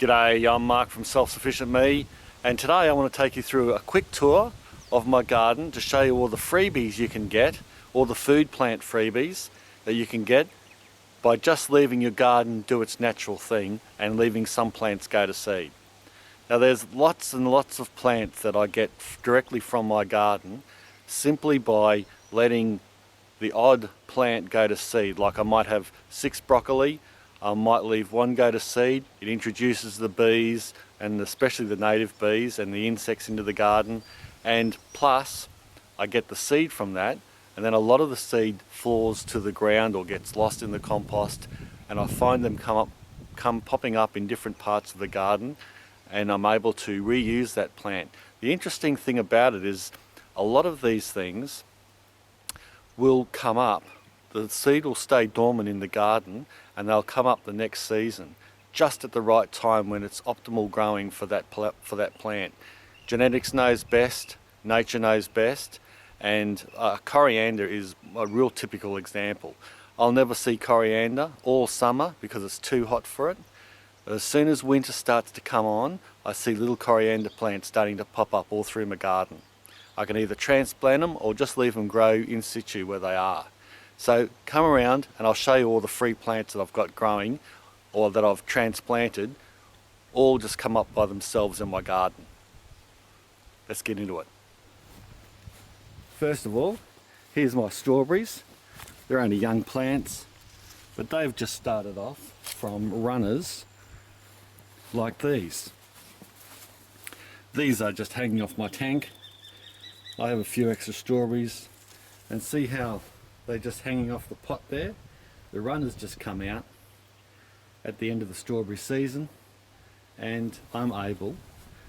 G'day, I'm Mark from Self Sufficient Me, and today I want to take you through a quick tour of my garden to show you all the freebies you can get, all the food plant freebies that you can get by just leaving your garden do its natural thing and leaving some plants go to seed. Now there's lots and lots of plants that I get directly from my garden simply by letting the odd plant go to seed. Like I might have 6 broccoli, I might leave one go to seed. It introduces the bees, and especially the native bees and the insects into the garden, and plus I get the seed from that, and then a lot of the seed falls to the ground or gets lost in the compost, and I find them come popping up in different parts of the garden, and I'm able to reuse that plant. The interesting thing about it is a lot of these things will come up, the seed will stay dormant in the garden and they'll come up the next season just at the right time when it's optimal growing for that plant. Genetics knows best, nature knows best, and coriander is a real typical example. I'll never see coriander all summer because it's too hot for it. But as soon as winter starts to come on, I see little coriander plants starting to pop up all through my garden. I can either transplant them or just leave them grow in situ where they are. So come around and I'll show you all the free plants that I've got growing or that I've transplanted, all just come up by themselves in my garden. Let's get into it. First of all, here's my strawberries. They're only young plants, but they've just started off from runners like these. These are just hanging off my tank. I have a few extra strawberries, and see how they're just hanging off the pot there. The runners just come out at the end of the strawberry season, and I'm able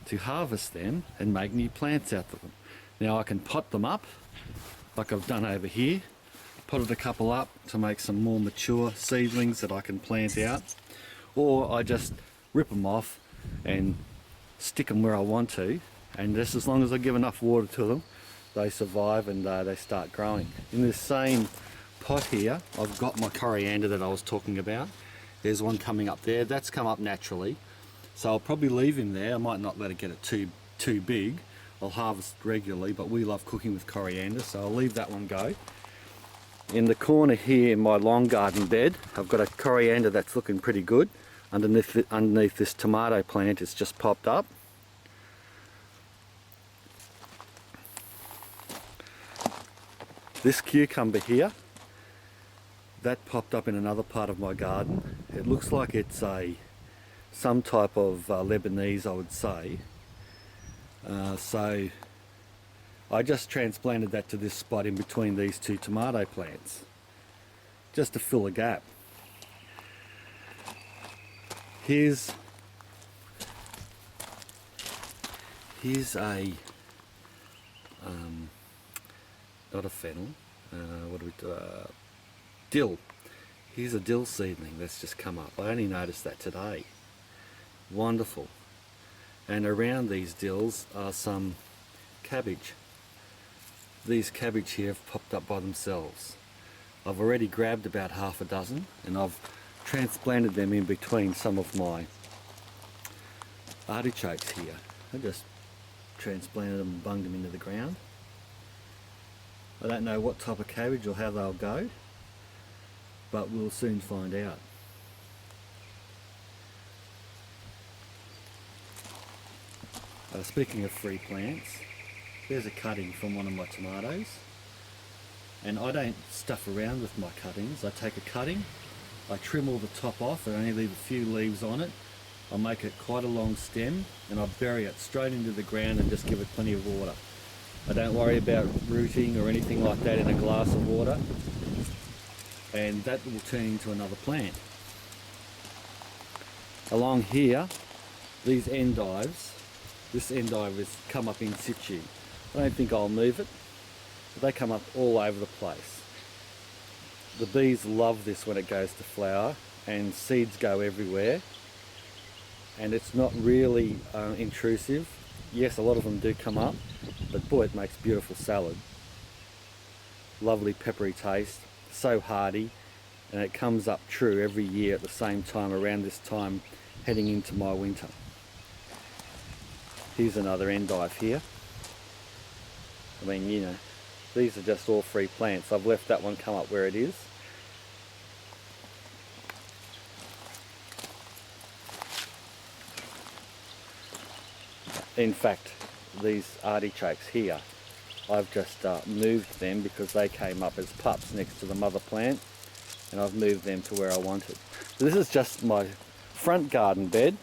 to harvest them and make new plants out of them. Now I can pot them up like I've done over here, potted a couple up to make some more mature seedlings that I can plant out, or I just rip them off and stick them where I want to, and just as long as I give enough water to them, they survive and they start growing. In this same pot here, I've got my coriander that I was talking about. There's one coming up there. That's come up naturally. So I'll probably leave him there. I might not let it get it too big. I'll harvest regularly, but we love cooking with coriander, so I'll leave that one go. In the corner here in my long garden bed, I've got a coriander that's looking pretty good. Underneath this tomato plant, it's just popped up. This cucumber here, that popped up in another part of my garden. It looks like it's some type of Lebanese, I would say. So I just transplanted that to this spot in between these two tomato plants, just to fill a gap. Here's a not a fennel, what do we do? Dill. Here's a dill seedling that's just come up. I only noticed that today. Wonderful. And around these dills are some cabbage. These cabbage here have popped up by themselves. I've already grabbed about half a dozen, and I've transplanted them in between some of my artichokes here. I just transplanted them and bunged them into the ground. I don't know what type of cabbage or how they'll go, but we'll soon find out. Speaking of free plants, there's a cutting from one of my tomatoes, and I don't stuff around with my cuttings. I take a cutting, I trim all the top off and only leave a few leaves on it. I make it quite a long stem and I bury it straight into the ground and just give it plenty of water. I don't worry about rooting or anything like that in a glass of water, and that will turn into another plant. Along here, these endives, this endive has come up in situ. I don't think I'll move it, but they come up all over the place. The bees love this when it goes to flower, and seeds go everywhere, and it's not really intrusive. Yes, a lot of them do come up, but boy, it makes beautiful salad. Lovely peppery taste, so hardy, and it comes up true every year at the same time. Around this time heading into my winter. Here's another endive here. I mean, you know, these are just all free plants. I've left that one come up where it is. In fact, these artichokes here, I've just moved them because they came up as pups next to the mother plant, and I've moved them to where I wanted. So this is just my front garden bed,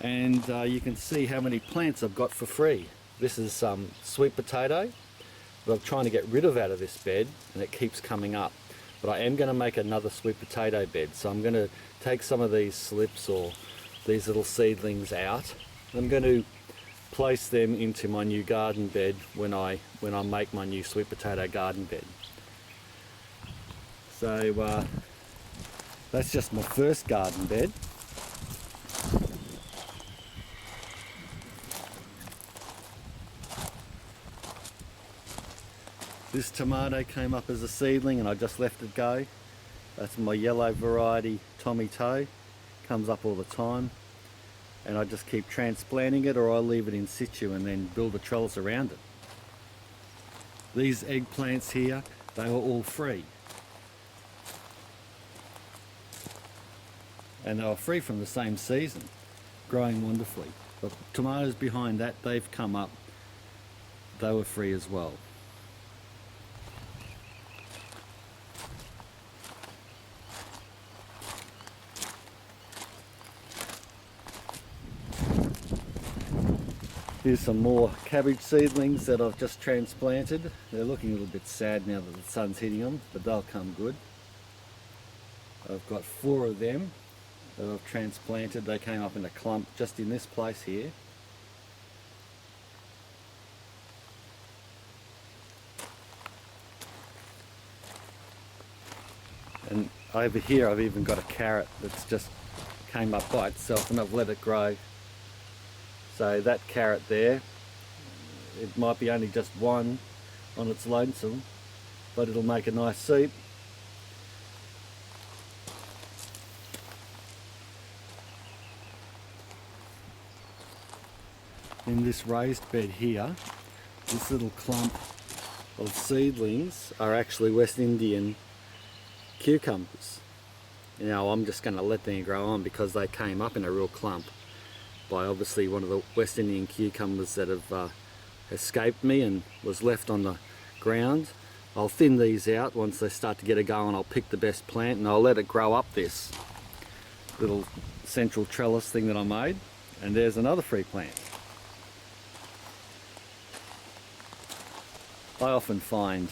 and you can see how many plants I've got for free. This is sweet potato that I'm trying to get rid of out of this bed, and it keeps coming up. But I am going to make another sweet potato bed, so I'm going to take some of these slips or these little seedlings out. I'm going to place them into my new garden bed when I make my new sweet potato garden bed. So that's just my first garden bed. This tomato came up as a seedling and I just left it go. That's my yellow variety Tommy Toe. Comes up all the time. And I just keep transplanting it, or I leave it in situ and then build a trellis around it. These eggplants here, they were all free. And they were free from the same season, growing wonderfully. The tomatoes behind that, they've come up, they were free as well. Here's some more cabbage seedlings that I've just transplanted. They're looking a little bit sad now that the sun's hitting them, but they'll come good. I've got 4 of them that I've transplanted. They came up in a clump just in this place here. And over here I've even got a carrot that's just came up by itself, and I've let it grow. So that carrot there, it might be only just one on its lonesome, but it'll make a nice soup. In this raised bed here, this little clump of seedlings are actually West Indian cucumbers. Now I'm just going to let them grow on because they came up in a real clump by obviously one of the West Indian cucumbers that have escaped me and was left on the ground. I'll thin these out once they start to get a go, and I'll pick the best plant and I'll let it grow up this little central trellis thing that I made. And there's another free plant. I often find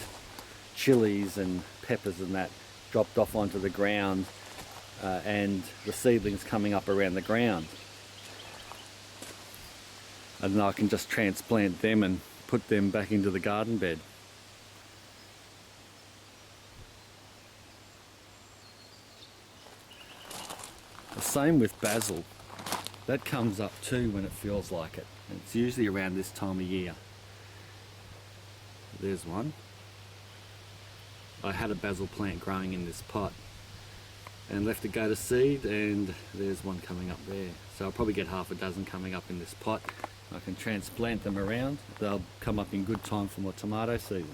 chilies and peppers and that dropped off onto the ground and the seedlings coming up around the ground. And then I can just transplant them and put them back into the garden bed. The same with basil. That comes up too when it feels like it. It's usually around this time of year. There's one. I had a basil plant growing in this pot and left it go to seed, and there's one coming up there. So I'll probably get half a dozen coming up in this pot. I can transplant them around. They'll come up in good time for my tomato season.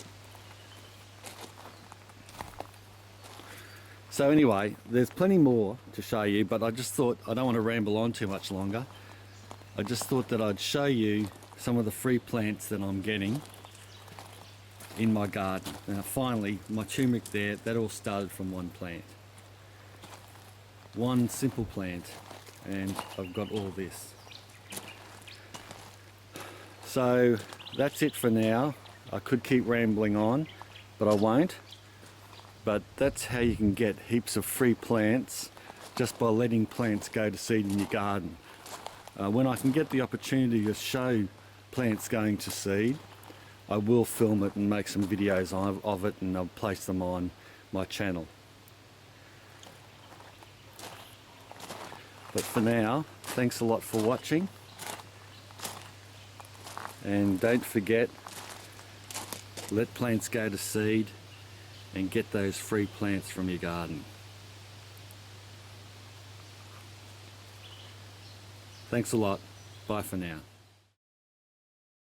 So anyway, there's plenty more to show you, but I just thought I don't want to ramble on too much longer. I just thought that I'd show you some of the free plants that I'm getting in my garden. Now finally, my turmeric there, that all started from one plant. One simple plant, and I've got all this. So that's it for now. I could keep rambling on, but I won't. But that's how you can get heaps of free plants just by letting plants go to seed in your garden. When I can get the opportunity to show plants going to seed, I will film it and make some videos of it, and I'll place them on my channel. But for now, thanks a lot for watching. And don't forget, let plants go to seed and get those free plants from your garden. Thanks a lot. Bye for now.